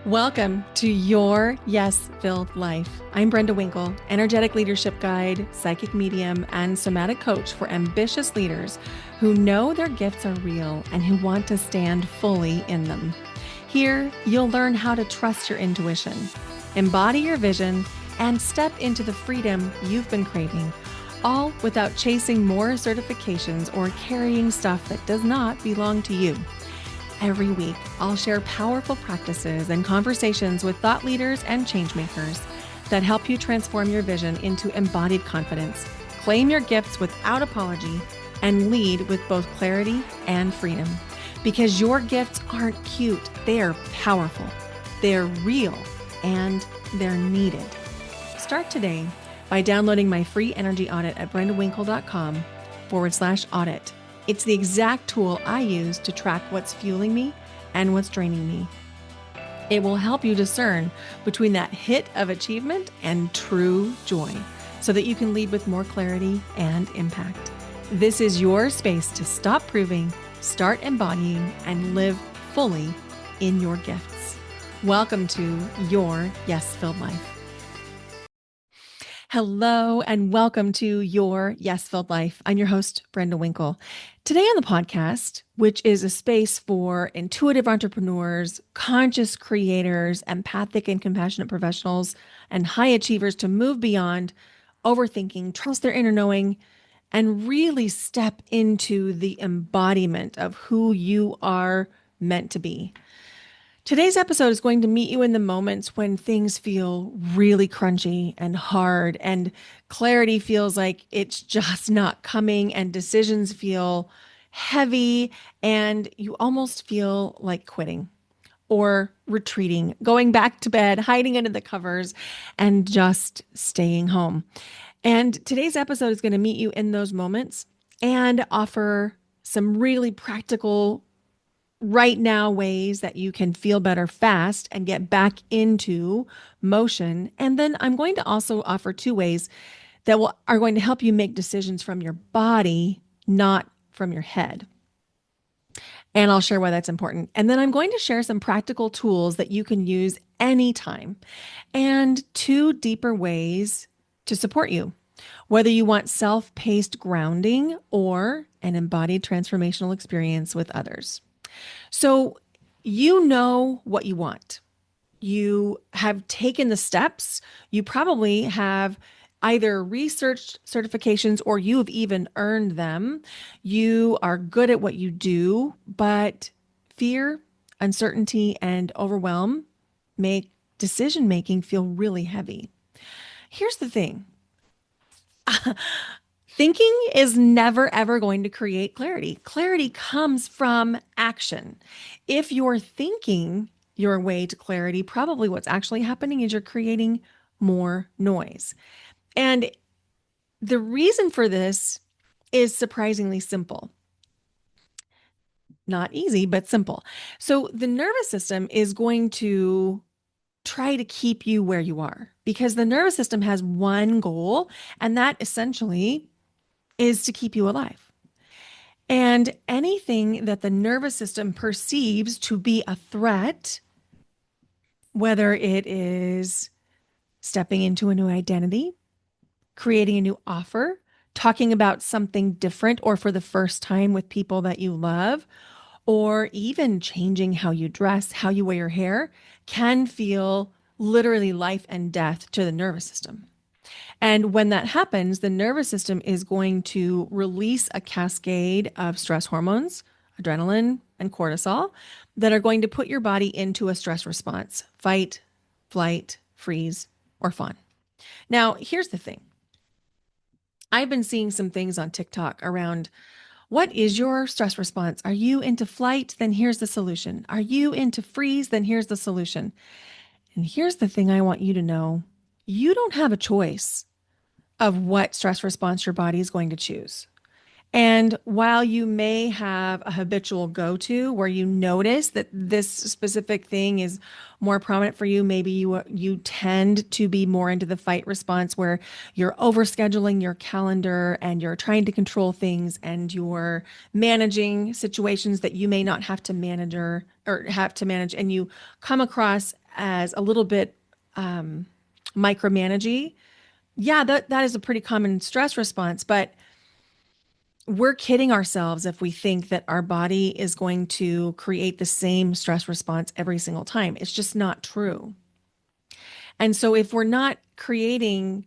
Welcome to Your Yes-Filled Life. I'm Brenda Winkle, energetic leadership guide, psychic medium, and somatic coach for ambitious leaders who know their gifts are real and who want to stand fully in them. Here, you'll learn how to trust your intuition, embody your vision, and step into the freedom you've been craving, all without chasing more certifications or carrying stuff that does not belong to you. Every week, I'll share powerful practices and conversations with thought leaders and changemakers that help you transform your vision into embodied confidence, claim your gifts without apology, and lead with both clarity and freedom. Because your gifts aren't cute, they're powerful, they're real, and they're needed. Start today by downloading my free energy audit at brendawinkle.com/audit. It's the exact tool I use to track what's fueling me and what's draining me. It will help you discern between that hit of achievement and true joy so that you can lead with more clarity and impact. This is your space to stop proving, start embodying, and live fully in your gifts. Welcome to Your Yes-Filled Life. Hello, and welcome to Your Yes-Filled Life. I'm your host, Brenda Winkle. Today on the podcast, which is a space for intuitive entrepreneurs, conscious creators, empathic and compassionate professionals, and high achievers to move beyond overthinking, trust their inner knowing, and really step into the embodiment of who you are meant to be. Today's episode is going to meet you in the moments when things feel really crunchy and hard and clarity feels like it's just not coming and decisions feel heavy and you almost feel like quitting or retreating, going back to bed, hiding under the covers, and just staying home. And today's episode is going to meet you in those moments and offer some really practical right now ways that you can feel better fast and get back into motion. And then I'm going to also offer 2 ways that are going to help you make decisions from your body, not from your head. And I'll share why that's important. And then I'm going to share some practical tools that you can use anytime and 2 deeper ways to support you, whether you want self-paced grounding or an embodied transformational experience with others. So you know what you want. You have taken the steps. You probably have either researched certifications or you have even earned them. You are good at what you do, but fear, uncertainty, and overwhelm make decision-making feel really heavy. Here's the thing. Thinking is never, ever going to create clarity. Clarity comes from action. If you're thinking your way to clarity, probably what's actually happening is you're creating more noise. And the reason for this is surprisingly simple. Not easy, but simple. So the nervous system is going to try to keep you where you are because the nervous system has one goal, and that essentially is to keep you alive. And anything that the nervous system perceives to be a threat, whether it is stepping into a new identity, creating a new offer, talking about something different or for the first time with people that you love, or even changing how you dress, how you wear your hair, can feel literally life and death to the nervous system. And when that happens, the nervous system is going to release a cascade of stress hormones, adrenaline and cortisol, that are going to put your body into a stress response: fight, flight, freeze, or fawn. Now, here's the thing. I've been seeing some things on TikTok around what is your stress response? Are you into flight? Then here's the solution. Are you into freeze? Then here's the solution. And here's the thing I want you to know. You don't have a choice of what stress response your body is going to choose. And while you may have a habitual go-to where you notice that this specific thing is more prominent for you, maybe you tend to be more into the fight response where you're overscheduling your calendar and you're trying to control things and you're managing situations that you may not have to or have to manage, and you come across as a little bit micromanagey. Yeah, that is a pretty common stress response, but we're kidding ourselves if we think that our body is going to create the same stress response every single time. It's just not true. And so, if we're not creating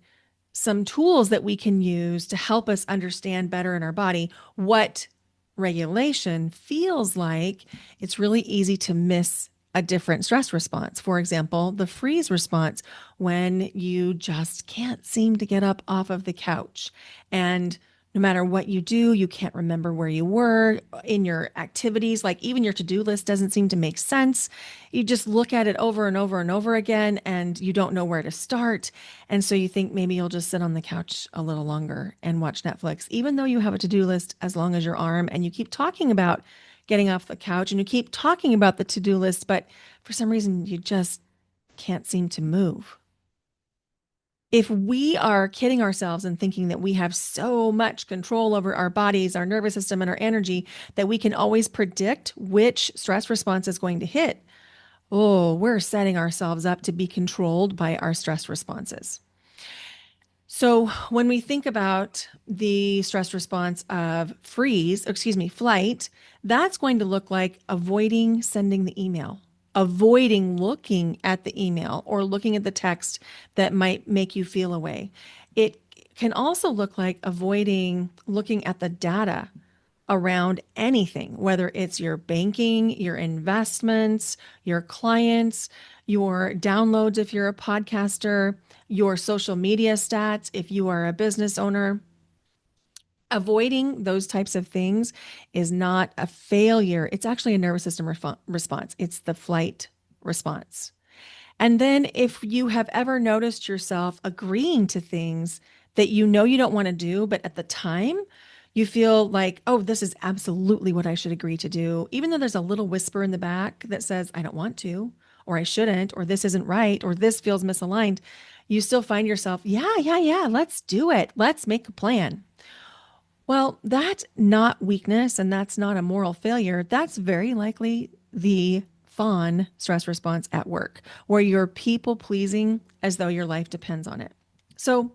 some tools that we can use to help us understand better in our body what regulation feels like, it's really easy to miss a different stress response. For example, the freeze response, when you just can't seem to get up off of the couch. And no matter what you do, you can't remember where you were in your activities. Like even your to-do list doesn't seem to make sense. You just look at it over and over and over again, and you don't know where to start. And so you think maybe you'll just sit on the couch a little longer and watch Netflix, even though you have a to-do list as long as your arm, and you keep talking about getting off the couch and you keep talking about the to-do list, but for some reason you just can't seem to move. If we are kidding ourselves and thinking that we have so much control over our bodies, our nervous system, and our energy that we can always predict which stress response is going to hit, oh, we're setting ourselves up to be controlled by our stress responses. So when we think about the stress response of flight, that's going to look like avoiding sending the email, avoiding looking at the email or looking at the text that might make you feel away. It can also look like avoiding looking at the data around anything, whether it's your banking, your investments, your clients, your downloads if you're a podcaster, your social media stats if you are a business owner. Avoiding those types of things is not a failure. It's actually a nervous system response. It's the flight response. And then if you have ever noticed yourself agreeing to things that you know you don't want to do, but at the time you feel like, oh, this is absolutely what I should agree to do, even though there's a little whisper in the back that says, I don't want to, or I shouldn't, or this isn't right, or this feels misaligned, you still find yourself, yeah, let's do it. Let's make a plan. Well, that's not weakness and that's not a moral failure. That's very likely the fawn stress response at work, where you're people pleasing as though your life depends on it. So,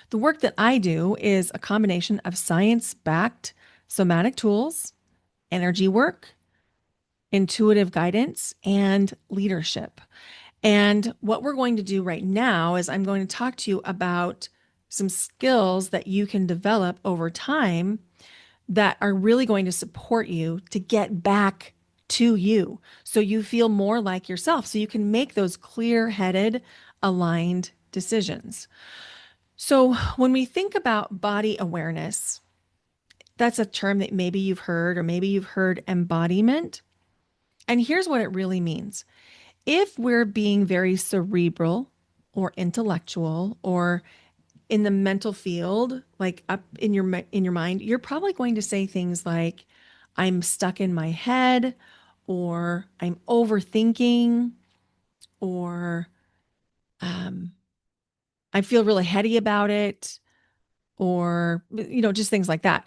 the work that I do is a combination of science backed somatic tools, energy work, intuitive guidance, and leadership. And what we're going to do right now is I'm going to talk to you about some skills that you can develop over time that are really going to support you to get back to you so you feel more like yourself, so you can make those clear-headed, aligned decisions. So, when we think about body awareness, that's a term that maybe you've heard, or maybe you've heard embodiment. And here's what it really means. If we're being very cerebral or intellectual or in the mental field, like up in your mind, you're probably going to say things like, I'm stuck in my head, or I'm overthinking, or um, I feel really heady about it, or, just things like that.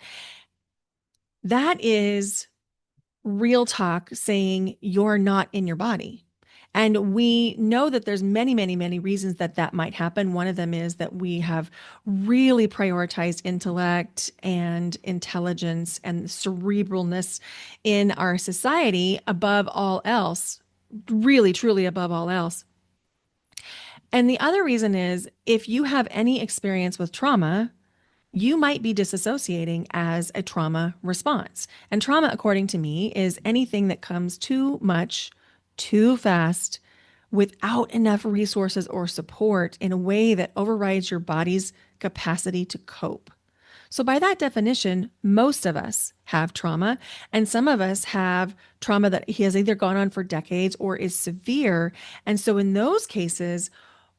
That is real talk saying you're not in your body. And we know that there's many, many, many reasons that that might happen. One of them is that we have really prioritized intellect and intelligence and cerebralness in our society above all else, really, truly above all else. And the other reason is if you have any experience with trauma, you might be disassociating as a trauma response. And trauma, according to me, is anything that comes too much, too fast, without enough resources or support in a way that overrides your body's capacity to cope. So, by that definition, most of us have trauma, and some of us have trauma that has either gone on for decades or is severe. And so, in those cases,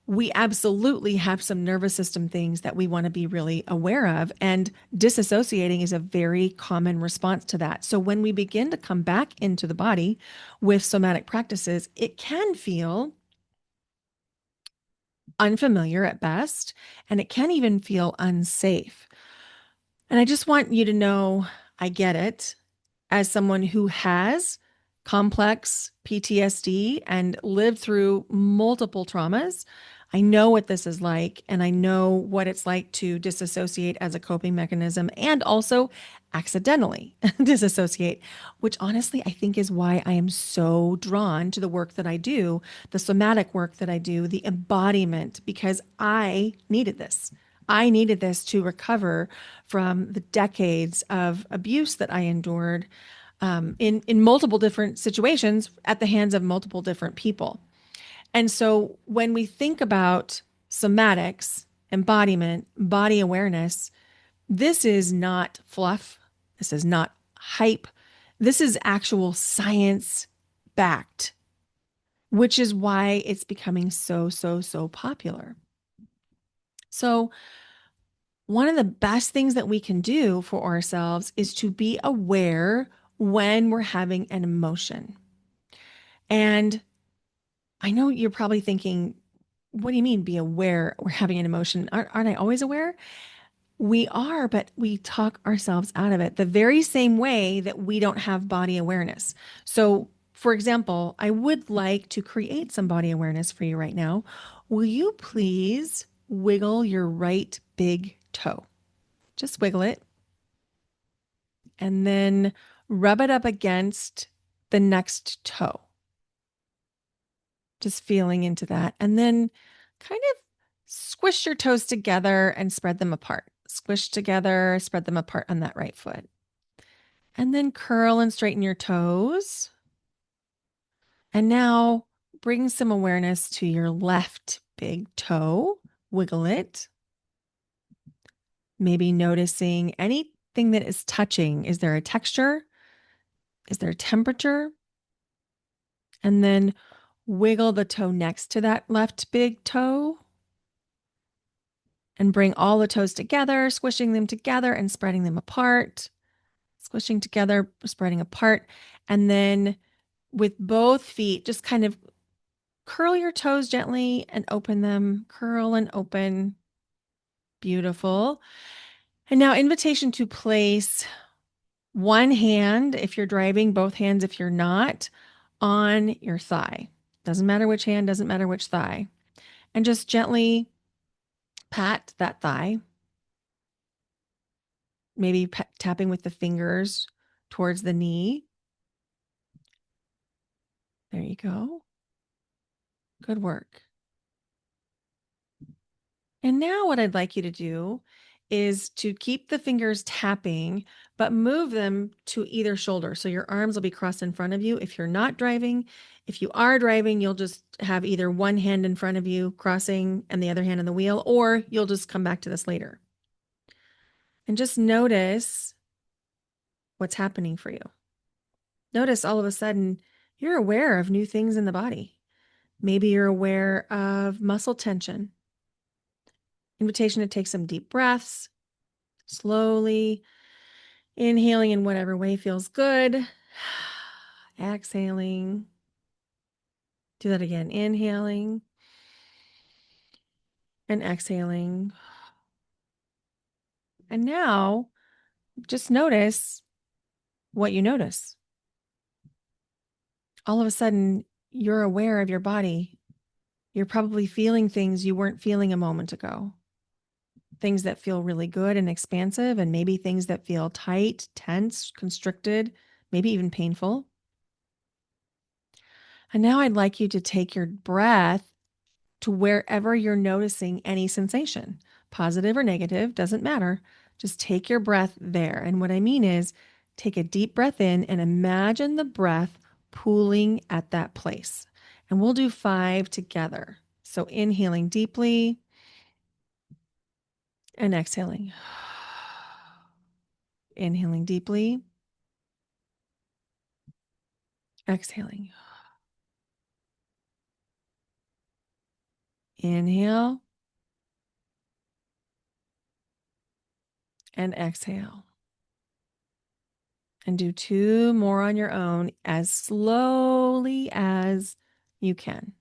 we absolutely have some nervous system things that we want to be really aware of. And disassociating is a very common response to that. So when we begin to come back into the body with somatic practices, it can feel unfamiliar at best, and it can even feel unsafe. And I just want you to know I get it. As someone who has complex PTSD and lived through multiple traumas, I know what this is like, and I know what it's like to disassociate as a coping mechanism and also accidentally disassociate, which honestly I think is why I am so drawn to the work that I do, the somatic work that I do, the embodiment, because I needed this. I needed this to recover from the decades of abuse that I endured in multiple different situations at the hands of multiple different people. And so when we think about somatics, embodiment, body awareness, this is not fluff. This is not hype. This is actual science backed, which is why it's becoming so popular. So, one of the best things that we can do for ourselves is to be aware when we're having an emotion. And I know you're probably thinking, what do you mean be aware we're having an emotion? Aren't I always aware? We are, but we talk ourselves out of it the very same way that we don't have body awareness. So, for example, I would like to create some body awareness for you right now. Will you please wiggle your right big toe? Just wiggle it and then rub it up against the next toe. Just feeling into that. And then kind of squish your toes together and spread them apart. Squish together, spread them apart on that right foot. And then curl and straighten your toes. And now bring some awareness to your left big toe. Wiggle it. Maybe noticing anything that is touching. Is there a texture? Is there a temperature? And then wiggle the toe next to that left big toe and bring all the toes together, squishing them together and spreading them apart, squishing together, spreading apart. And then with both feet, just kind of curl your toes gently and open them, curl and open. Beautiful. And now, invitation to place one hand if you're driving, both hands if you're not, on your thigh. Doesn't matter which hand, doesn't matter which thigh. And just gently pat that thigh, maybe tapping with the fingers towards the knee. There you go. Good work. And now what I'd like you to do is to keep the fingers tapping, but move them to either shoulder. So your arms will be crossed in front of you. If you're not driving, if you are driving, you'll just have either one hand in front of you crossing and the other hand on the wheel, or you'll just come back to this later. And just notice what's happening for you. Notice all of a sudden you're aware of new things in the body. Maybe you're aware of muscle tension. Invitation to take some deep breaths, slowly inhaling in whatever way feels good. Exhaling. Do that again. Inhaling and exhaling. And now just notice what you notice. All of a sudden, you're aware of your body. You're probably feeling things you weren't feeling a moment ago. Things that feel really good and expansive, and maybe things that feel tight, tense, constricted, maybe even painful. And now I'd like you to take your breath to wherever you're noticing any sensation, positive or negative, doesn't matter. Just take your breath there. And what I mean is take a deep breath in and imagine the breath pooling at that place. And we'll do 5 together. So inhaling deeply and exhaling. Inhaling deeply, exhaling. Inhale and exhale. And do two more on your own as slowly as you can.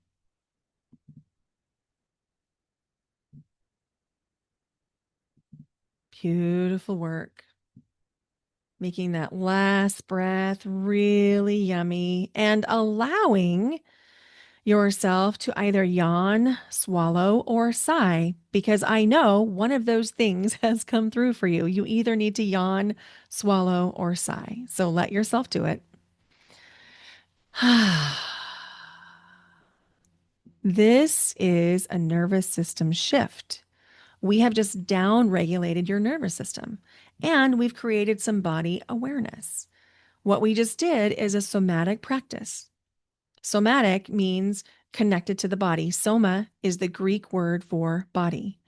Beautiful work. Making that last breath really yummy and allowing yourself to either yawn, swallow, or sigh, because I know one of those things has come through for you. You either need to yawn, swallow, or sigh. So let yourself do it. This is a nervous system shift. We have just down regulated your nervous system and we've created some body awareness. What we just did is a somatic practice. Somatic means connected to the body. Soma is the Greek word for body.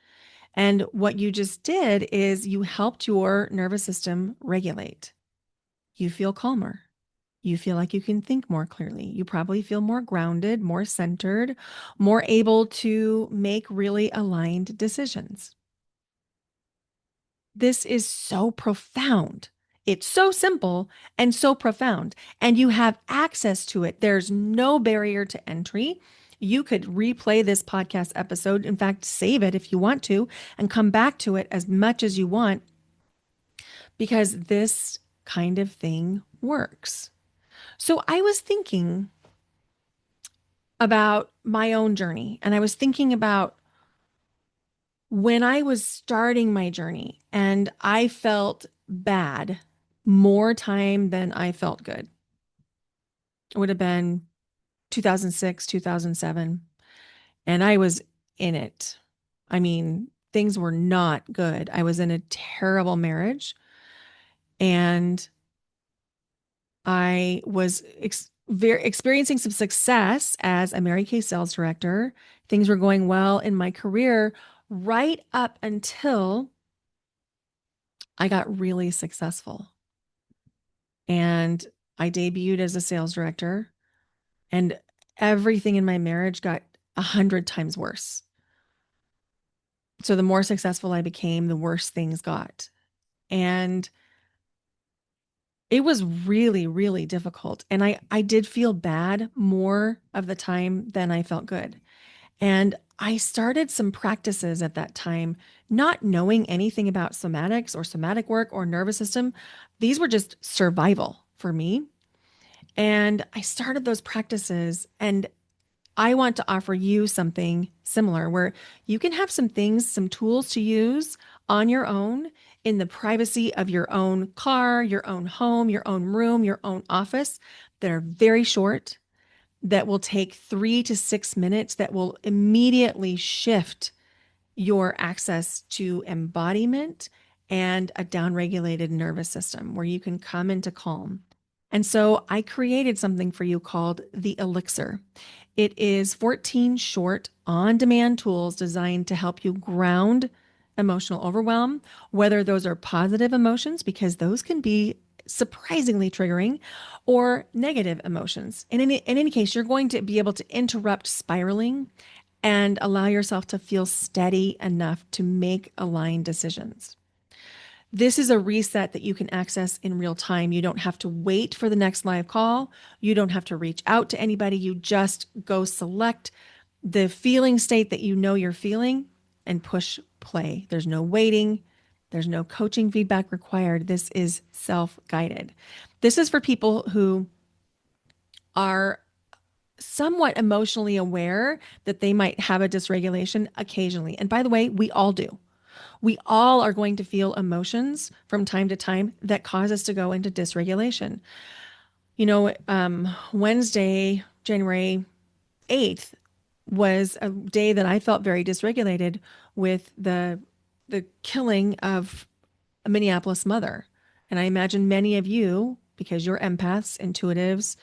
And what you just did is you helped your nervous system regulate. You feel calmer. You feel like you can think more clearly. You probably feel more grounded, more centered, more able to make really aligned decisions. This is so profound. It's so simple and so profound, and you have access to it. There's no barrier to entry. You could replay this podcast episode, in fact, save it if you want to, and come back to it as much as you want, because this kind of thing works. So I was thinking about my own journey, and I was thinking about when I was starting my journey and I felt bad more time than I felt good. It would have been 2006, 2007. And I was in it. I mean, things were not good. I was in a terrible marriage and I was experiencing some success as a Mary Kay sales director. Things were going well in my career right up until I got really successful. And I debuted as a sales director, and everything in my marriage got 100 times worse. So the more successful I became, the worse things got. And it was really, really difficult. And I did feel bad more of the time than I felt good. And I started some practices at that time, not knowing anything about somatics or somatic work or nervous system. These were just survival for me. And I started those practices, and I want to offer you something similar where you can have some things, some tools to use on your own in the privacy of your own car, your own home, your own room, your own office that are very short, that will take 3 to 6 minutes, that will immediately shift your access to embodiment and a downregulated nervous system where you can come into calm. And so I created something for you called the Elixir. It is 14 short on demand tools designed to help you ground emotional overwhelm, whether those are positive emotions, because those can be surprisingly triggering, or negative emotions. In any case, you're going to be able to interrupt spiraling and allow yourself to feel steady enough to make aligned decisions. This is a reset that you can access in real time. You don't have to wait for the next live call. You don't have to reach out to anybody. You just go select the feeling state that you know you're feeling and push play. There's no waiting. There's no coaching feedback required. This is self-guided. This is for people who are somewhat emotionally aware that they might have a dysregulation occasionally. And by the way, we all do. We all are going to feel emotions from time to time that cause us to go into dysregulation. You know, Wednesday, January 8th, was a day that I felt very dysregulated with the killing of a Minneapolis mother. And I imagine many of you, because you're empaths, intuitives,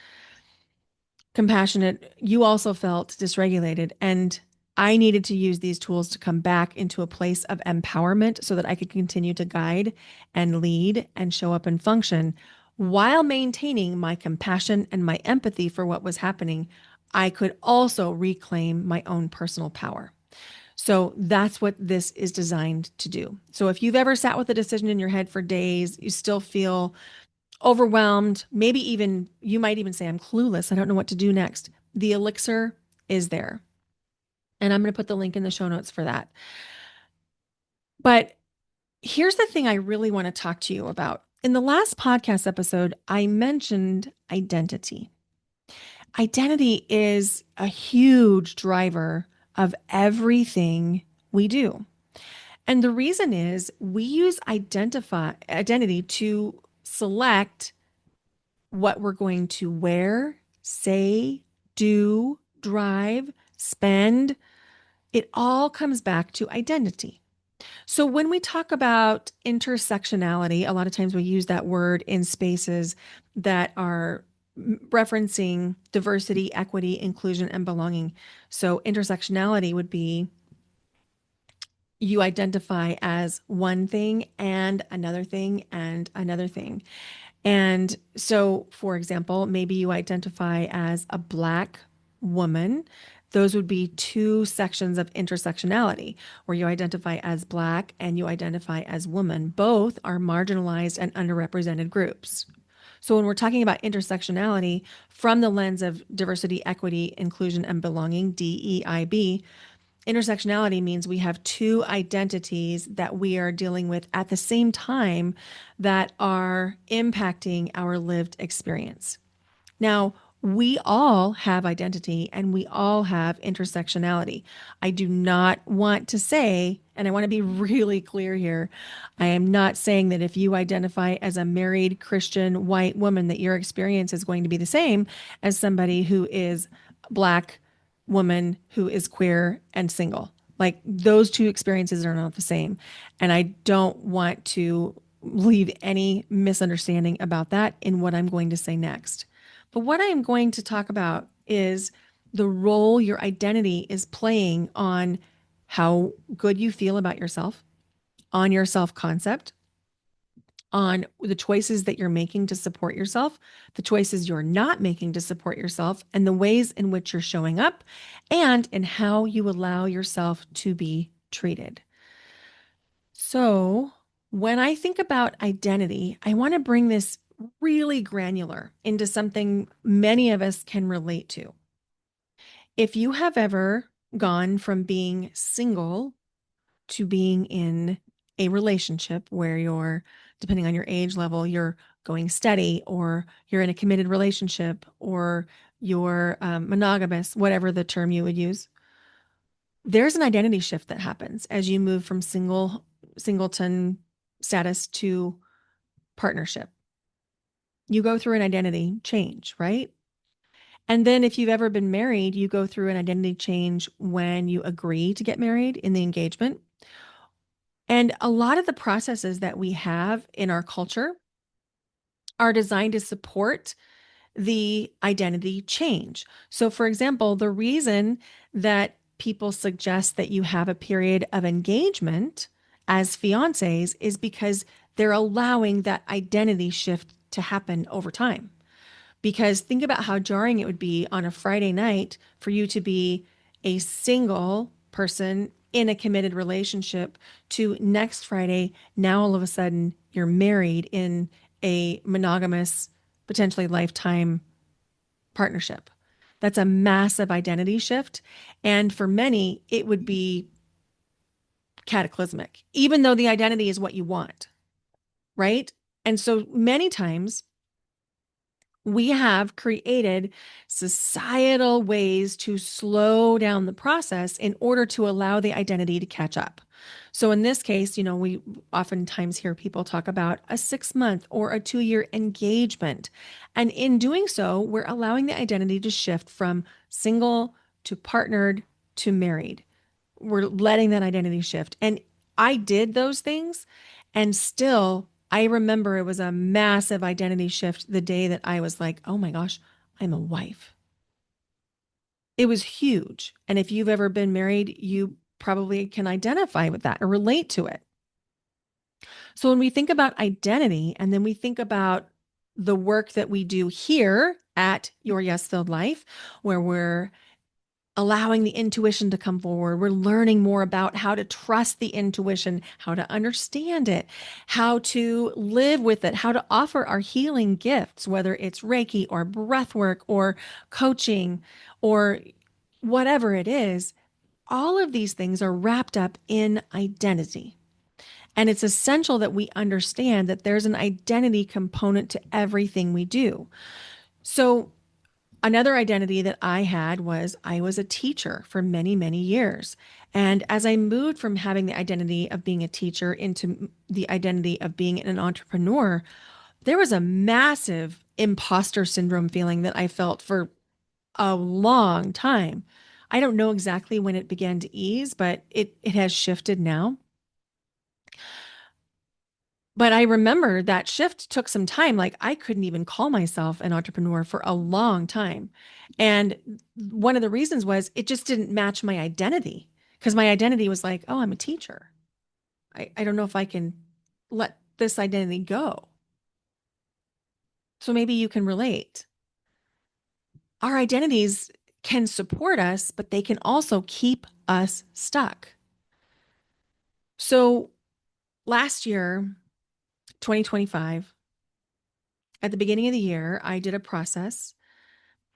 compassionate, you also felt dysregulated. And I needed to use these tools to come back into a place of empowerment so that I could continue to guide and lead and show up and function while maintaining my compassion and my empathy for what was happening. I could also reclaim my own personal power. So that's what this is designed to do. So if you've ever sat with a decision in your head for days, you still feel overwhelmed, maybe even you might even say, I'm clueless. I don't know what to do next. The elixir is there. And I'm going to put the link in the show notes for that. But here's the thing I really want to talk to you about. In the last podcast episode, I mentioned identity. Identity is a huge driver of everything we do. And the reason is we use identity to select what we're going to wear, say, do, drive, spend. It all comes back to identity. So when we talk about intersectionality, a lot of times we use that word in spaces that are referencing diversity, equity, inclusion, and belonging. So intersectionality would be you identify as one thing and another thing and another thing. And so, for example, maybe you identify as a Black woman. Those would be two sections of intersectionality where you identify as Black and you identify as woman. Both are marginalized and underrepresented groups. So, when we're talking about intersectionality from the lens of diversity, equity, inclusion, and belonging, DEIB, intersectionality means we have two identities that we are dealing with at the same time that are impacting our lived experience. Now, we all have identity and we all have intersectionality. I do not want to say, and I want to be really clear here, I am not saying that if you identify as a married Christian white woman, that your experience is going to be the same as somebody who is Black woman who is queer and single. Like those two experiences are not the same. And I don't want to leave any misunderstanding about that in what I'm going to say next. But what I am going to talk about is the role your identity is playing on how good you feel about yourself, on your self concept, on the choices that you're making to support yourself, the choices you're not making to support yourself, and the ways in which you're showing up, and in how you allow yourself to be treated. So, when I think about identity, I want to bring this really granular into something many of us can relate to. If you have ever gone from being single to being in a relationship where you're, depending on your age level, you're going steady, or you're in a committed relationship, or you're monogamous, whatever the term you would use, there's an identity shift that happens as you move from singleton status to partnership. You go through an identity change, right? And then if you've ever been married, you go through an identity change when you agree to get married in the engagement. And a lot of the processes that we have in our culture are designed to support the identity change. So, for example, the reason that people suggest that you have a period of engagement as fiancés is because they're allowing that identity shift to happen over time. Because think about how jarring it would be on a Friday night for you to be a single person in a committed relationship to next Friday, now all of a sudden you're married in a monogamous, potentially lifetime partnership. That's a massive identity shift. And for many, it would be cataclysmic, even though the identity is what you want, right? And so many times, we have created societal ways to slow down the process in order to allow the identity to catch up. So in this case, we oftentimes hear people talk about a 6-month or a 2-year engagement. And in doing so, we're allowing the identity to shift from single to partnered to married. We're letting that identity shift. And I did those things, and still I remember it was a massive identity shift the day that I was like, oh my gosh, I'm a wife. It was huge. And if you've ever been married, you probably can identify with that or relate to it. So when we think about identity and then we think about the work that we do here at Your Yes Filled Life, where we're allowing the intuition to come forward. We're learning more about how to trust the intuition, how to understand it, how to live with it, how to offer our healing gifts, whether it's Reiki or breath work or coaching or whatever it is. All of these things are wrapped up in identity. And it's essential that we understand that there's an identity component to everything we do. So, another identity that I had was I was a teacher for many, many years. And as I moved from having the identity of being a teacher into the identity of being an entrepreneur, there was a massive imposter syndrome feeling that I felt for a long time. I don't know exactly when it began to ease, but it has shifted now. But I remember that shift took some time. Like I couldn't even call myself an entrepreneur for a long time. And one of the reasons was it just didn't match my identity because my identity was like, oh, I'm a teacher. I don't know if I can let this identity go. So maybe you can relate. Our identities can support us, but they can also keep us stuck. So last year, 2025, at the beginning of the year, I did a process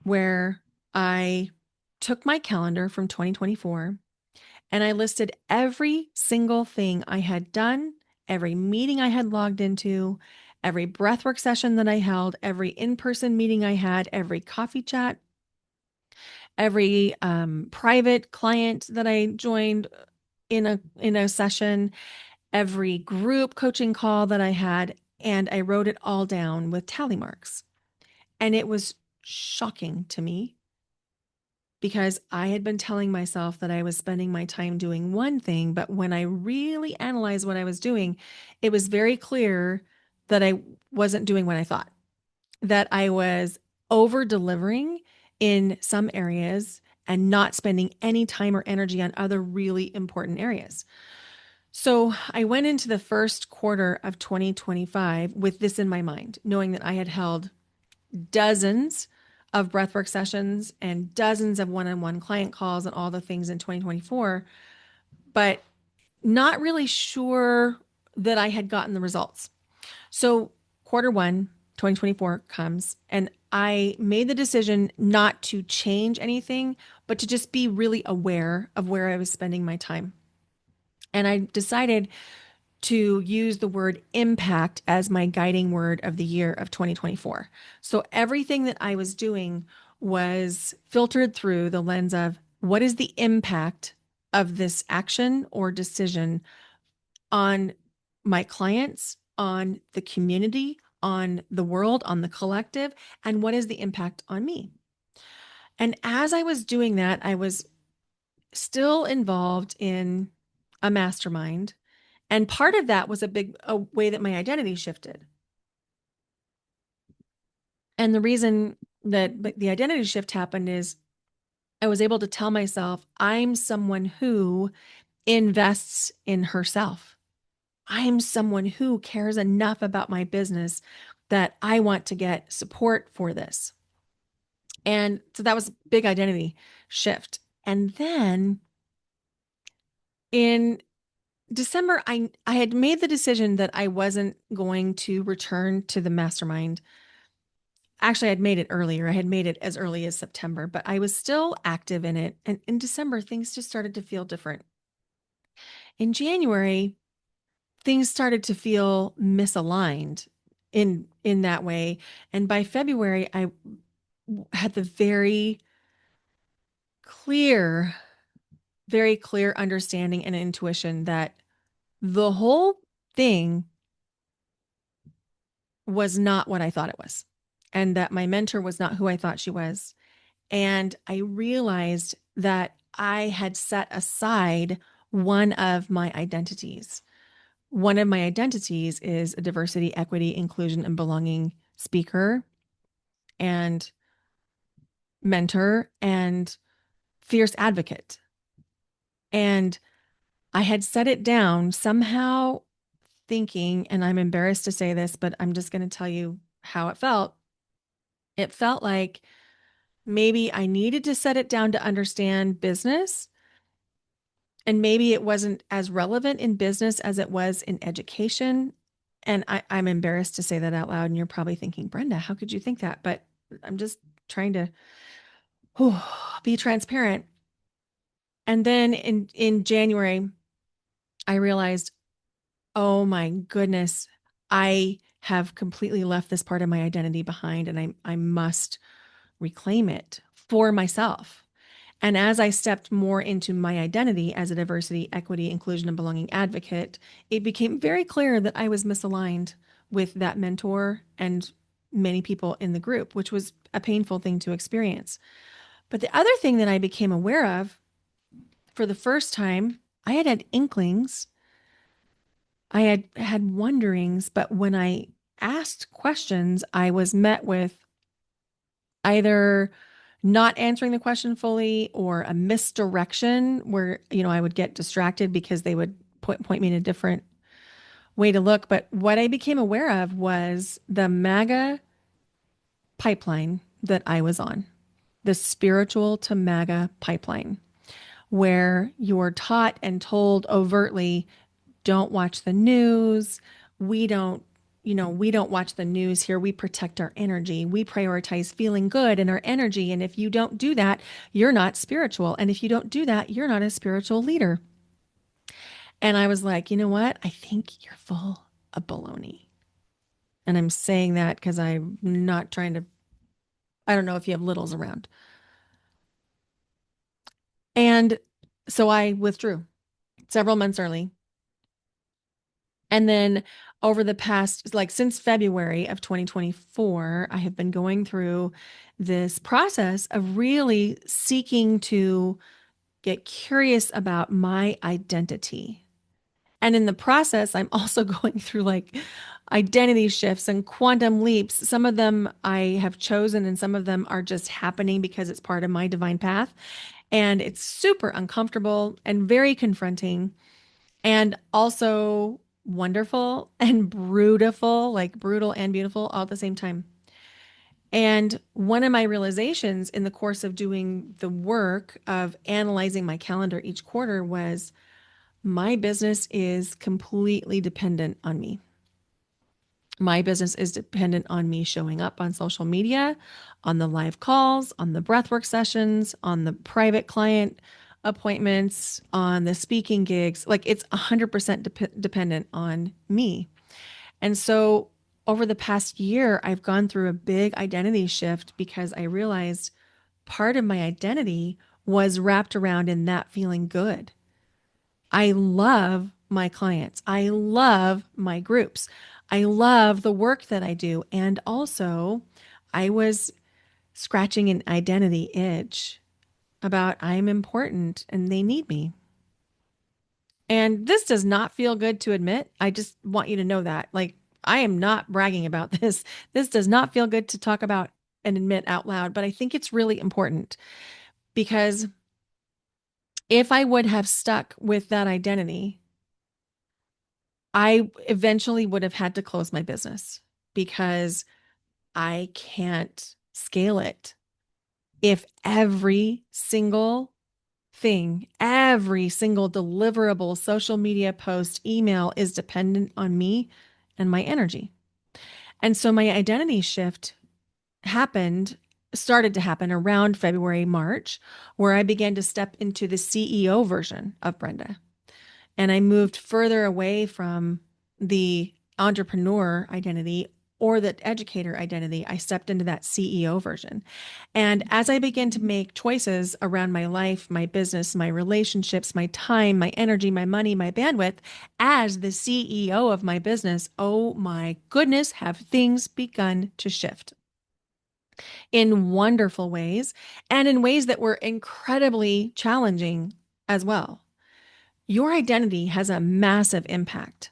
where I took my calendar from 2024 and I listed every single thing I had done, every meeting I had logged into, every breathwork session that I held, every in person meeting I had, every coffee chat, every private client that I joined in a session, every group coaching call that I had, and I wrote it all down with tally marks. And it was shocking to me because I had been telling myself that I was spending my time doing one thing, but when I really analyzed what I was doing, it was very clear that I wasn't doing what I thought, that I was over delivering in some areas and not spending any time or energy on other really important areas. So I went into the first quarter of 2025 with this in my mind, knowing that I had held dozens of breathwork sessions and dozens of one-on-one client calls and all the things in 2024, but not really sure that I had gotten the results. So quarter one, 2024 comes and I made the decision not to change anything, but to just be really aware of where I was spending my time. And I decided to use the word impact as my guiding word of the year of 2024. So everything that I was doing was filtered through the lens of what is the impact of this action or decision on my clients, on the community, on the world, on the collective, and what is the impact on me? And as I was doing that, I was still involved in a mastermind. And part of that was a way that my identity shifted. And the reason that the identity shift happened is I was able to tell myself, I'm someone who invests in herself. I'm someone who cares enough about my business that I want to get support for this. And so that was a big identity shift. And then in December, I had made the decision that I wasn't going to return to the mastermind. Actually, I'd made it earlier. I had made it as early as September, but I was still active in it. And in December, things just started to feel different. In January, things started to feel misaligned in that way. And by February, I had the clear, very clear understanding and intuition that the whole thing was not what I thought it was, and that my mentor was not who I thought she was. And I realized that I had set aside one of my identities. One of my identities is a diversity, equity, inclusion, and belonging speaker and mentor and fierce advocate. And I had set it down somehow thinking, and I'm embarrassed to say this, but I'm just going to tell you how it felt. It felt like Maybe I needed to set it down to understand business, and maybe it wasn't as relevant in business as it was in education. And I'm embarrassed to say that out loud. And you're probably thinking, Brenda, how could you think that? But I'm just trying to whew, be transparent. And then in January, I realized, oh my goodness, I have completely left this part of my identity behind, and I must reclaim it for myself. And as I stepped more into my identity as a diversity, equity, inclusion, and belonging advocate, it became very clear that I was misaligned with that mentor and many people in the group, which was a painful thing to experience. But the other thing that I became aware of for the first time, I had had inklings, I had had wonderings, but when I asked questions, I was met with either not answering the question fully or a misdirection where, I would get distracted because they would point me in a different way to look. But what I became aware of was the MAGA pipeline that I was on, the spiritual to MAGA pipeline, where you're taught and told overtly, don't watch the news. We don't, we don't watch the news here. We protect our energy. We prioritize feeling good in our energy. And if you don't do that, you're not spiritual. And if you don't do that, you're not a spiritual leader. And I was like, you know what? I think you're full of baloney. And I'm saying that because I'm not trying to, I don't know if you have littles around. And so I withdrew several months early. And then over the past, like since February of 2024, I have been going through this process of really seeking to get curious about my identity. And in the process, I'm also going through like identity shifts and quantum leaps. Some of them I have chosen, and some of them are just happening because it's part of my divine path. And it's super uncomfortable and very confronting, and also wonderful and brutal, like brutal and beautiful all at the same time. And one of my realizations in the course of doing the work of analyzing my calendar each quarter was my business is completely dependent on me. My business is dependent on me showing up on social media, on the live calls, on the breathwork sessions, on the private client appointments, on the speaking gigs. Like it's 100% dependent on me. And so over the past year, I've gone through a big identity shift because I realized part of my identity was wrapped around in that feeling good. I love my clients. I love my groups. I love the work that I do. And also, I was scratching an identity itch about I'm important and they need me. And this does not feel good to admit. I just want you to know that. Like, I am not bragging about this. This does not feel good to talk about and admit out loud, but I think it's really important because if I would have stuck with that identity, I eventually would have had to close my business because I can't scale it. If every single thing, every single deliverable social media post, email is dependent on me and my energy. And so my identity shift started to happen around February, March, where I began to step into the CEO version of Brenda. And I moved further away from the entrepreneur identity or the educator identity. I stepped into that CEO version. And as I began to make choices around my life, my business, my relationships, my time, my energy, my money, my bandwidth, as the CEO of my business, oh my goodness, have things begun to shift in wonderful ways and in ways that were incredibly challenging as well. Your identity has a massive impact.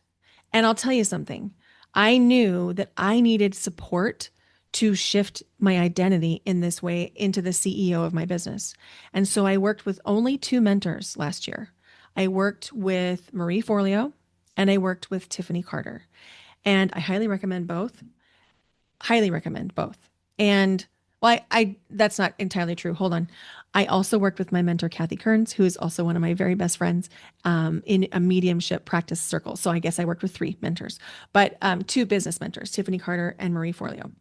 And I'll tell you something. I knew that I needed support to shift my identity in this way into the CEO of my business. And so I worked with only two mentors last year. I worked with Marie Forleo and I worked with Tiffany Carter. And I highly recommend both. Highly recommend both. And Well, I that's not entirely true. Hold on. I also worked with my mentor, Kathy Kearns, who is also one of my very best friends in a mediumship practice circle. So I guess I worked with three mentors, but two business mentors, Tiffany Carter and Marie Forleo.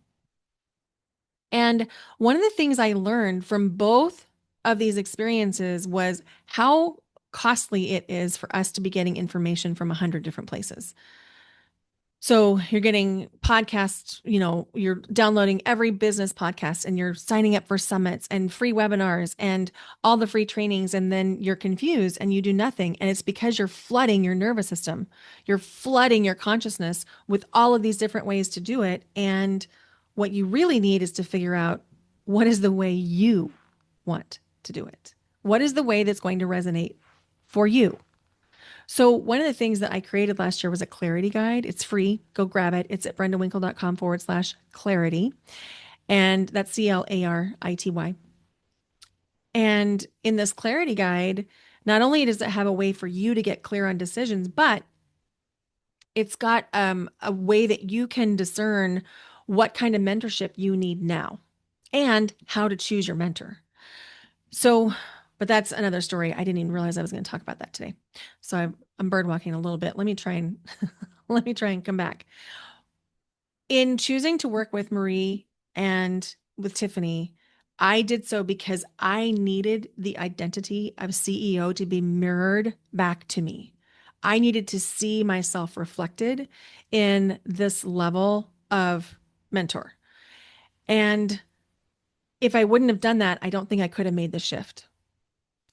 And one of the things I learned from both of these experiences was how costly it is for us to be getting information from 100 different places. So you're getting podcasts, you're downloading every business podcast and you're signing up for summits and free webinars and all the free trainings. And then you're confused and you do nothing. And it's because you're flooding your nervous system. You're flooding your consciousness with all of these different ways to do it. And what you really need is to figure out what is the way you want to do it. What is the way that's going to resonate for you? So one of the things that I created last year was a clarity guide. It's free. Go grab it. It's at brendawinkle.com/clarity. And that's CLARITY. And in this clarity guide, not only does it have a way for you to get clear on decisions, but it's got a way that you can discern what kind of mentorship you need now and how to choose your mentor. So, but that's another story. I didn't even realize I was going to talk about that today. So I'm bird walking a little bit. Let me try and let me try and come back. In choosing to work with Marie and with Tiffany, I did so because I needed the identity of CEO to be mirrored back to me. I needed to see myself reflected in this level of mentor. And if I wouldn't have done that, I don't think I could have made the shift.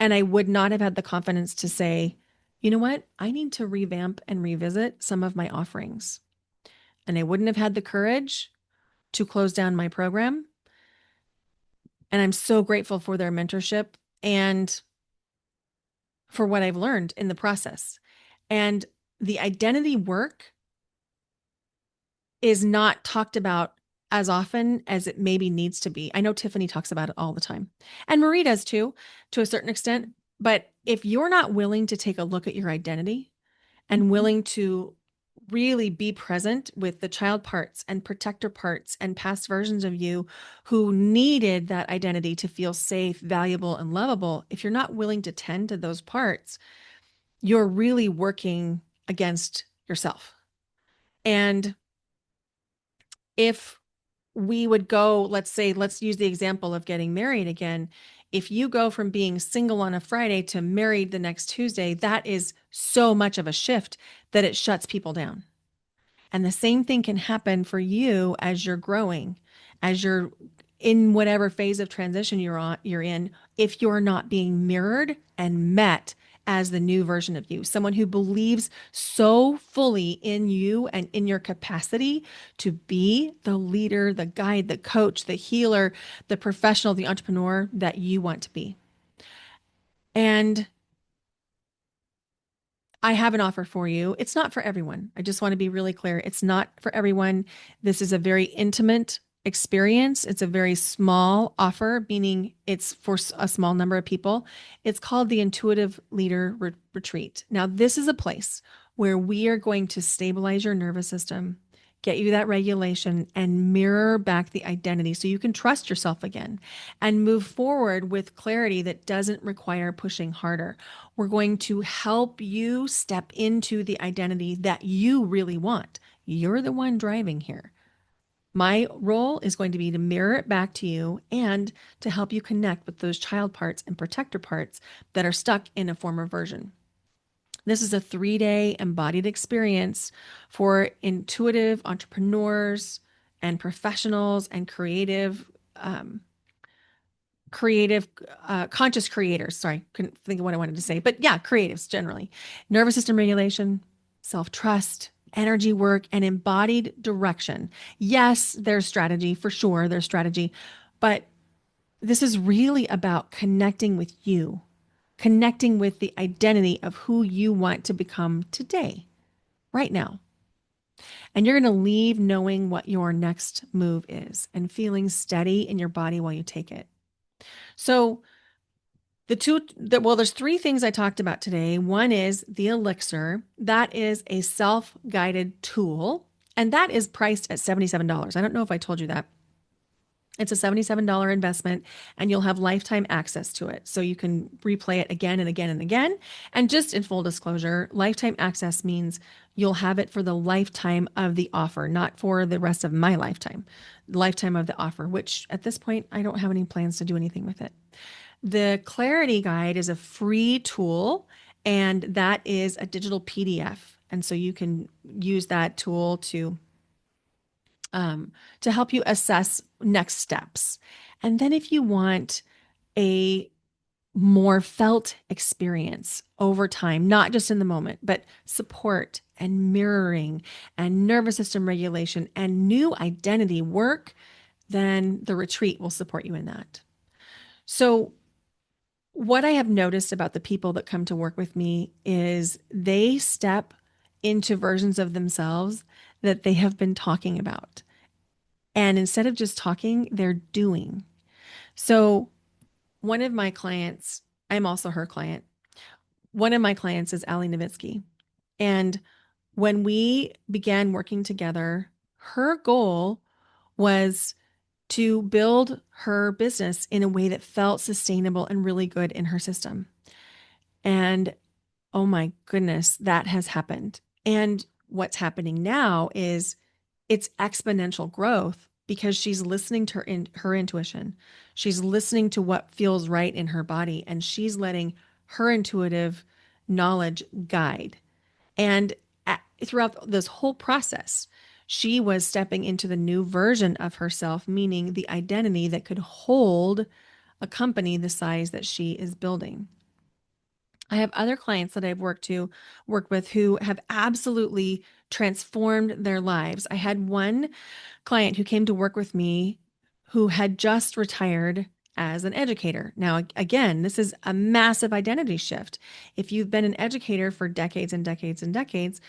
And I would not have had the confidence to say, you know what? I need to revamp and revisit some of my offerings. And I wouldn't have had the courage to close down my program. And I'm so grateful for their mentorship and for what I've learned in the process. And the identity work is not talked about as often as it maybe needs to be. I know Tiffany talks about it all the time, and Marie does too, to a certain extent. But if you're not willing to take a look at your identity and willing to really be present with the child parts and protector parts and past versions of you who needed that identity to feel safe, valuable, and lovable, if you're not willing to tend to those parts, you're really working against yourself. And if we would go, let's say, let's use the example of getting married again. If you go from being single on a Friday to married the next Tuesday, that is so much of a shift that it shuts people down. And the same thing can happen for you as you're growing, as you're in whatever phase of transition you're in, if you're not being mirrored and met as the new version of you, someone who believes so fully in you and in your capacity to be the leader, the guide, the coach, the healer, the professional, the entrepreneur that you want to be. And I have an offer for you. It's not for everyone. I just want to be really clear. It's not for everyone. This is a very intimate experience. It's a very small offer, meaning it's for a small number of people. It's called the Intuitive Leader Retreat. Now, this is a place where we are going to stabilize your nervous system, get you that regulation, and mirror back the identity so you can trust yourself again and move forward with clarity that doesn't require pushing harder. We're going to help you step into the identity that you really want. You're the one driving here. My role is going to be to mirror it back to you and to help you connect with those child parts and protector parts that are stuck in a former version. This is a 3-day embodied experience for intuitive entrepreneurs and professionals and conscious creators. Sorry, couldn't think of what I wanted to say, but yeah, creatives generally. Nervous system regulation, self-trust, energy work, and embodied direction. Yes, there's strategy for sure. There's strategy, but this is really about connecting with you, connecting with the identity of who you want to become today, right now. And you're going to leave knowing what your next move is and feeling steady in your body while you take it. So, there's three things I talked about today. One is the elixir. That is a self-guided tool, and that is priced at $77. I don't know if I told you that. It's a $77 investment and you'll have lifetime access to it. So you can replay it again and again and again. And just in full disclosure, lifetime access means you'll have it for the lifetime of the offer, not for the rest of my lifetime, lifetime of the offer, which at this point, I don't have any plans to do anything with it. The Clarity Guide is a free tool, and that is a digital PDF. And so you can use that tool to help you assess next steps. And then if you want a more felt experience over time, not just in the moment, but support and mirroring and nervous system regulation and new identity work, then the retreat will support you in that. So, what I have noticed about the people that come to work with me is they step into versions of themselves that they have been talking about. And instead of just talking, they're doing. So, one of my clients, I'm also her client. One of my clients is Ali Novitsky. And when we began working together, her goal was to build her business in a way that felt sustainable and really good in her system. And oh my goodness, that has happened. And what's happening now is it's exponential growth because she's listening to her intuition. She's listening to what feels right in her body, and she's letting her intuitive knowledge guide. And throughout this whole process, she was stepping into the new version of herself, meaning the identity that could hold a company the size that she is building. I have other clients that I've worked with who have absolutely transformed their lives. I had one client who came to work with me who had just retired as an educator. Now, again, this is a massive identity shift. If you've been an educator for decades and decades and decades,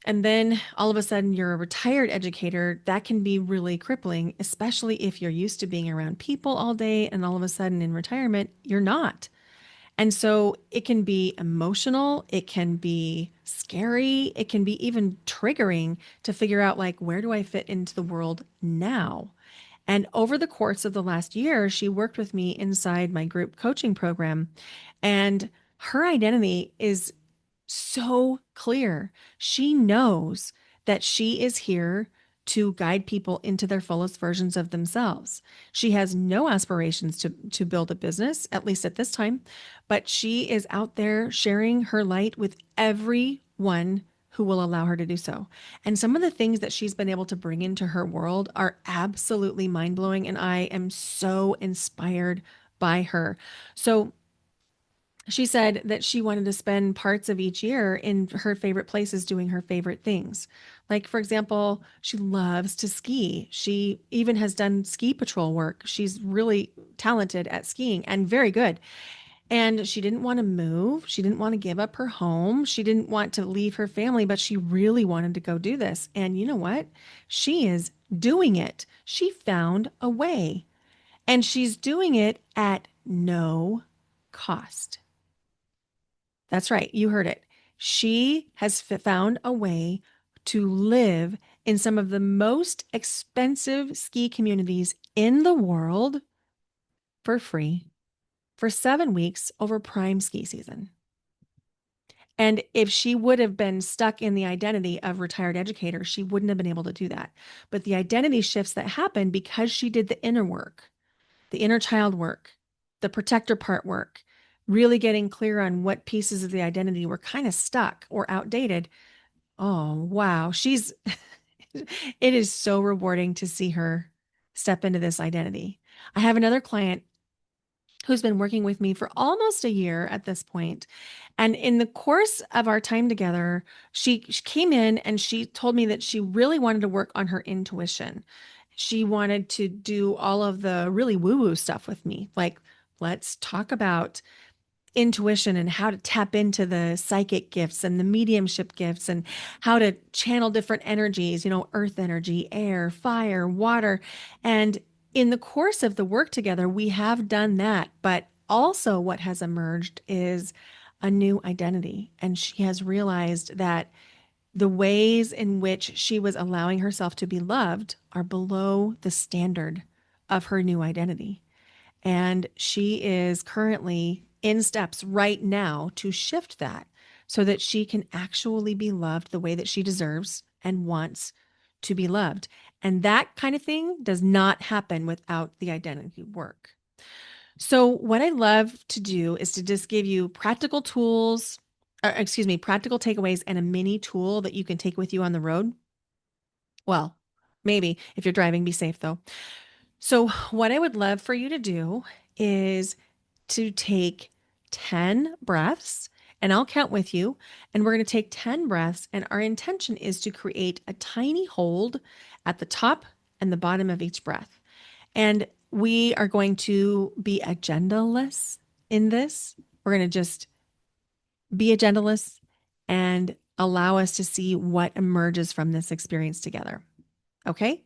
and then all of a sudden you're a retired educator, that can be really crippling, especially if you're used to being around people all day and all of a sudden in retirement, you're not. And so it can be emotional, it can be scary, it can be even triggering to figure out, like, where do I fit into the world now? And over the course of the last year, she worked with me inside my group coaching program. And her identity is so clear. She knows that she is here to guide people into their fullest versions of themselves. She has no aspirations to build a business, at least at this time, but she is out there sharing her light with everyone who will allow her to do so. And some of the things that she's been able to bring into her world are absolutely mind blowing. And I am so inspired by her. So she said that she wanted to spend parts of each year in her favorite places doing her favorite things. Like, for example, she loves to ski. She even has done ski patrol work. She's really talented at skiing and very good. And she didn't want to move. She didn't want to give up her home. She didn't want to leave her family, but she really wanted to go do this. And you know what? She is doing it. She found a way, and she's doing it at no cost. That's right. You heard it. She has found a way to live in some of the most expensive ski communities in the world for free for 7 weeks over prime ski season. And if she would have been stuck in the identity of retired educator, she wouldn't have been able to do that. But the identity shifts that happened because she did the inner work, the inner child work, the protector part work, really getting clear on what pieces of the identity were kind of stuck or outdated. Oh, wow. It is so rewarding to see her step into this identity. I have another client who's been working with me for almost a year at this point. And in the course of our time together, she came in and she told me that she really wanted to work on her intuition. She wanted to do all of the really woo-woo stuff with me. Like, let's talk about intuition and how to tap into the psychic gifts and the mediumship gifts and how to channel different energies, earth energy, air, fire, water. And in the course of the work together, we have done that. But also, what has emerged is a new identity. And she has realized that the ways in which she was allowing herself to be loved are below the standard of her new identity. And she is currently in steps right now to shift that so that she can actually be loved the way that she deserves and wants to be loved. And that kind of thing does not happen without the identity work. So, what I love to do is to just give you practical tools, practical takeaways and a mini tool that you can take with you on the road. Well, maybe if you're driving, be safe though. So, what I would love for you to do is to take 10 breaths, and I'll count with you. And we're going to take 10 breaths, and our intention is to create a tiny hold at the top and the bottom of each breath. And we are going to be agendaless in this. We're going to just be agendaless and allow us to see what emerges from this experience together. Okay?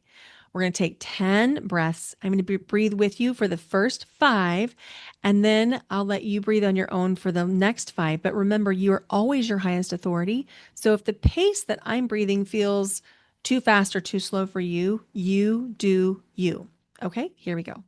We're going to take 10 breaths. I'm going to breathe with you for the first 5, and then I'll let you breathe on your own for the next 5. But remember, you are always your highest authority. So if the pace that I'm breathing feels too fast or too slow for you, you do you. Okay, here we go.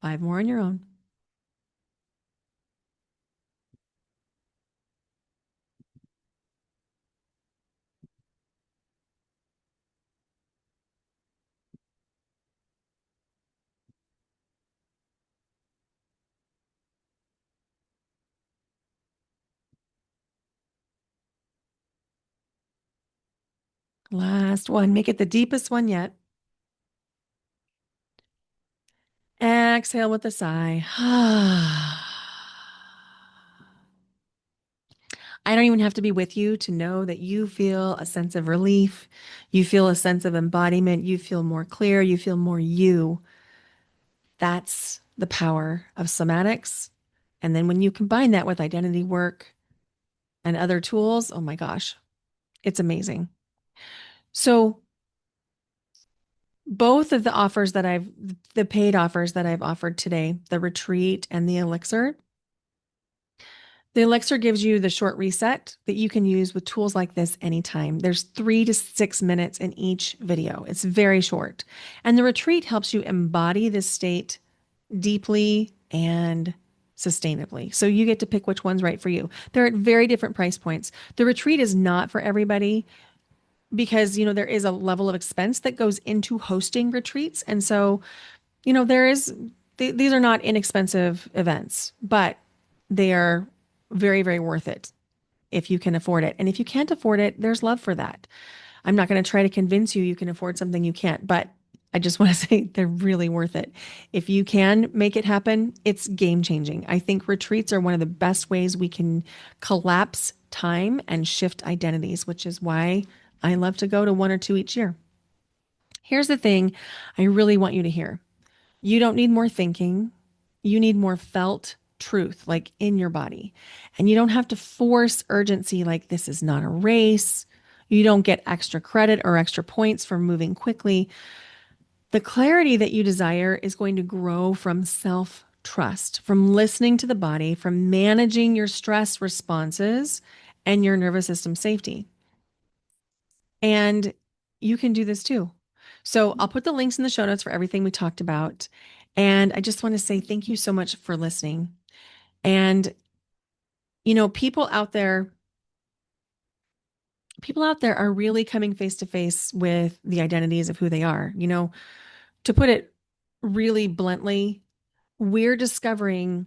Five more on your own. Last one. Make it the deepest one yet. Exhale with a sigh. I don't even have to be with you to know that you feel a sense of relief. You feel a sense of embodiment. You feel more clear. You feel more you. That's the power of somatics. And then when you combine that with identity work and other tools, oh my gosh, it's amazing. So, both of the paid offers that I've offered today, the retreat and the elixir, the elixir gives you the short reset that you can use with tools like this anytime. There's 3 to 6 minutes in each video. It's very short. And the retreat helps you embody this state deeply and sustainably. So you get to pick which one's right for you. They're at very different price points. The retreat is not for everybody because, there is a level of expense that goes into hosting retreats. And so, these are not inexpensive events, but they are very, very worth it if you can afford it. And if you can't afford it, there's love for that. I'm not going to try to convince you can afford something you can't, but I just want to say they're really worth it. If you can make it happen, it's game changing. I think retreats are one of the best ways we can collapse time and shift identities, which is why I love to go to 1 or 2 each year. Here's the thing I really want you to hear. You don't need more thinking. You need more felt truth, like in your body. And you don't have to force urgency, like this is not a race. You don't get extra credit or extra points for moving quickly. The clarity that you desire is going to grow from self trust, from listening to the body, from managing your stress responses and your nervous system safety. And you can do this too. So I'll put the links in the show notes for everything we talked about. And I just want to say thank you so much for listening. And, people out there are really coming face to face with the identities of who they are. To put it really bluntly, we're discovering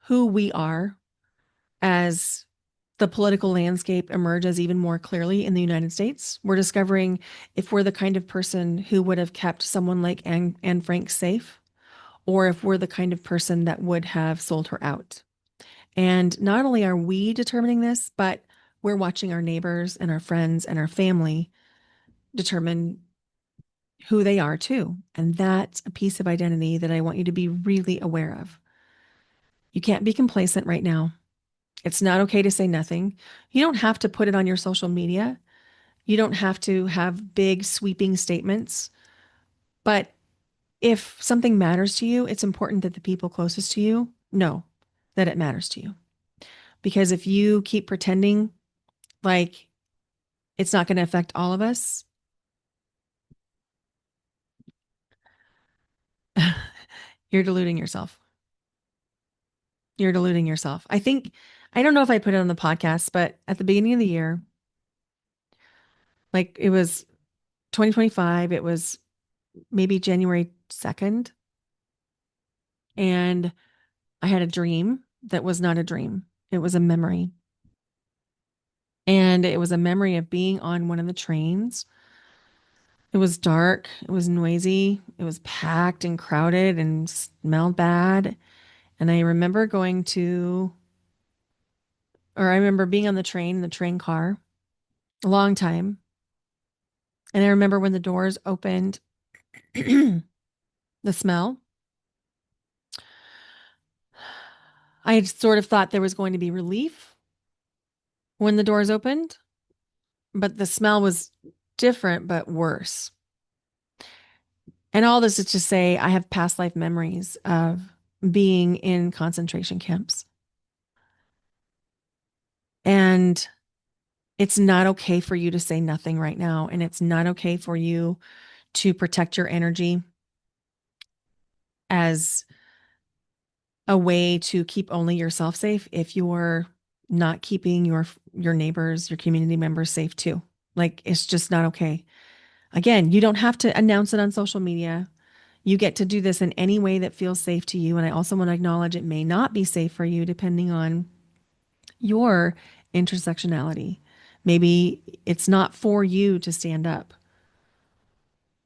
who we are as the political landscape emerges even more clearly in the United States. We're discovering if we're the kind of person who would have kept someone like Anne Frank safe, or if we're the kind of person that would have sold her out. And not only are we determining this, but we're watching our neighbors and our friends and our family determine who they are too. And that's a piece of identity that I want you to be really aware of. You can't be complacent right now. It's not okay to say nothing. You don't have to put it on your social media. You don't have to have big sweeping statements. But if something matters to you, it's important that the people closest to you know that it matters to you. Because if you keep pretending like it's not going to affect all of us, you're deluding yourself. You're deluding yourself. I don't know if I put it on the podcast, but at the beginning of the year, like it was 2025, it was maybe January 2nd, and I had a dream that was not a dream. It was a memory. And it was a memory of being on one of the trains. It was dark, it was noisy, it was packed and crowded and smelled bad. And I remember being on the train car, a long time. And I remember when the doors opened, the smell. I had sort of thought there was going to be relief when the doors opened, but the smell was different, but worse. And all this is to say, I have past life memories of being in concentration camps. And it's not okay for you to say nothing right now. And it's not okay for you to protect your energy as a way to keep only yourself safe if you're not keeping your neighbors, your community members safe too. Like it's just not okay. Again, you don't have to announce it on social media. You get to do this in any way that feels safe to you. And I also want to acknowledge it may not be safe for you depending on your intersectionality. Maybe it's not for you to stand up.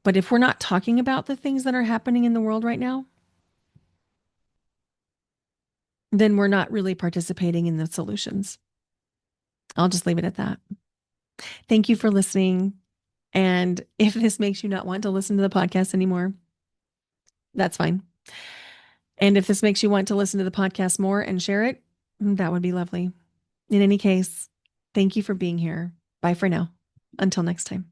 But if we're not talking about the things that are happening in the world right now, then we're not really participating in the solutions. I'll just leave it at that. Thank you for listening. And if this makes you not want to listen to the podcast anymore, that's fine. And if this makes you want to listen to the podcast more and share it, that would be lovely. In any case, thank you for being here. Bye for now. Until next time.